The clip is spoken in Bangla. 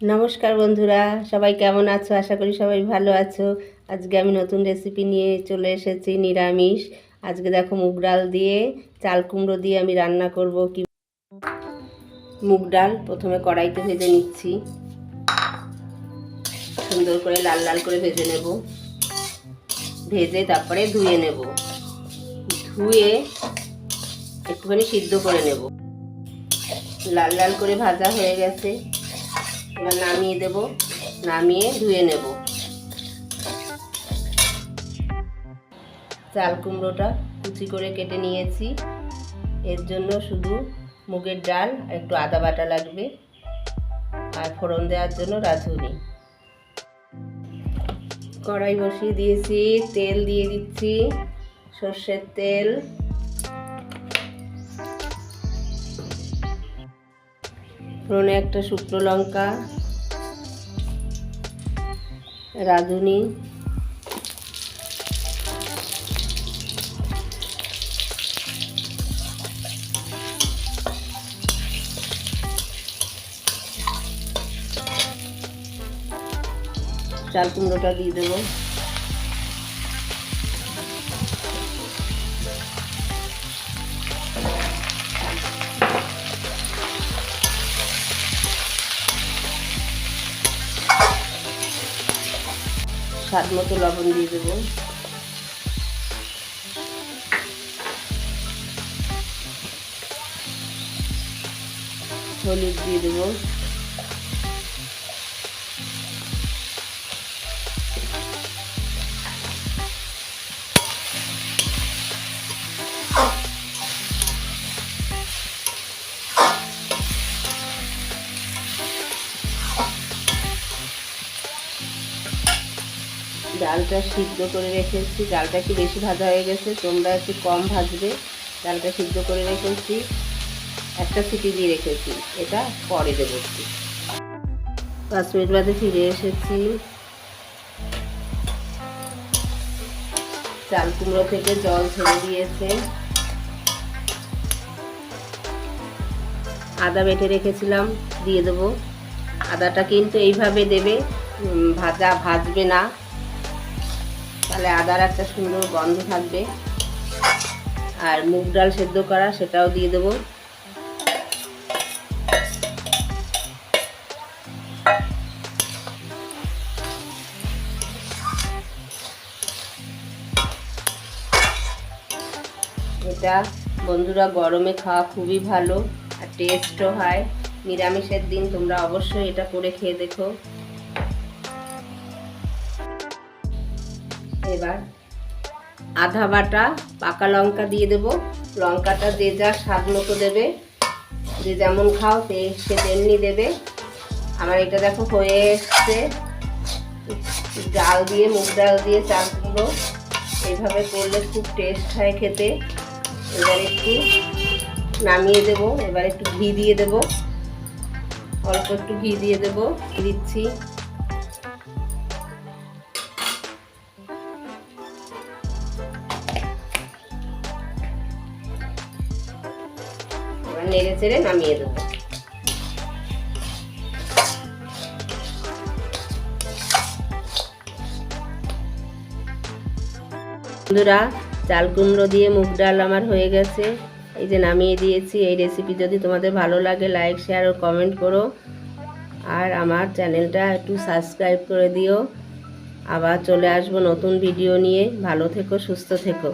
নমস্কার বন্ধুরা, সবাই কেমন আছো? আশা করি সবাই ভালো আছো। আজকে আমি নতুন রেসিপি নিয়ে চলে এসেছি, নিরামিষ। আজকে দেখো মুগ ডাল দিয়ে চাল কুমড়ো দিয়ে আমি রান্না করব। কি মুগ ডাল প্রথমে কড়াইতে ভেজে নিচ্ছি, সুন্দর করে লাল লাল করে ভেজে নেব। ভেজে তারপরে ধুয়ে নেব, ধুয়ে একটুখানি সিদ্ধ করে নেব। লাল লাল করে ভাজা হয়ে গেছে, এবার নামিয়ে দেব। নামিয়ে ধুয়ে নেব। চাল কুমড়োটা কুচি করে কেটে নিয়েছি। এর জন্য শুধু মুগের ডাল আর একটু আদা বাটা লাগবে, আর ফোড়ন দেওয়ার জন্য রাঁধুনি। কড়াই বসিয়ে দিয়েছি, তেল দিয়ে দিচ্ছি, সর্ষের তেল। ফোড়নে একটা শুকনো লঙ্কা, রাঁধুনি, চাল কুমড়োটা দিয়ে দেবো। স্বাদ মতো লবণ দিয়ে দেবো। হলুদ দিয়ে দেবো। ডালটা সিদ্ধ করে রেখেছি, ডালটা একটু বেশি ভাজা হয়ে গেছে, তোমরা একটু কম ভাজবে। ডালটা সিদ্ধ করে রেখেছি, একটা সিটি দিয়ে রেখেছি, এটা পরে দেবো। 5 মিনিট বাদে ফিরে এসেছি। চাল কুমড়ো থেকে জল ছেড়ে দিয়েছে। আদা বেটে রেখেছিলাম, দিয়ে দেবো। আদাটা কিন্তু এইভাবে দেবে, ভাজবে না, তাহলে আদার একটা সুন্দর গন্ধ থাকবে। আর মুগ ডাল সেদ্ধ করা, সেটাও দিয়ে দেবো। এটা বন্ধুরা গরমে খাওয়া খুবই ভালো, আর টেস্টও হয়। নিরামিষের দিন তোমরা অবশ্যই এটা করে খেয়ে দেখো। এবার আধা বাটা পাকা লঙ্কা দিয়ে দেব। লঙ্কাটা যে যা স্বাদ মতো দেবে, যে যেমন খাও সে তেমনি দেবে। আমার এটা দেখো হয়ে এসছে। ডাল দিয়ে, মুগ ডাল দিয়ে চাল কুমড়ো এইভাবে করলে খুব টেস্ট হয় খেতে। এবার একটু নামিয়ে দেব। এবার একটু ঘি দিয়ে দেব, অল্প একটু ঘি দিয়ে দেব, দিচ্ছি। এবার নেড়ে চেড়ে নামিয়ে দেব। বন্ধুরা, চাল কুমড়ো দিয়ে মুগ ডাল আমার হয়ে গেছে, এই যে নামিয়ে দিয়েছি। এই রেসিপি যদি তোমাদের ভালো লাগে, লাইক, শেয়ার ও কমেন্ট করো। আর আমার চ্যানেলটা একটু সাবস্ক্রাইব করে দিও। আবার চলে আসবো নতুন ভিডিও নিয়ে। ভালো থেকো, সুস্থ থেকো।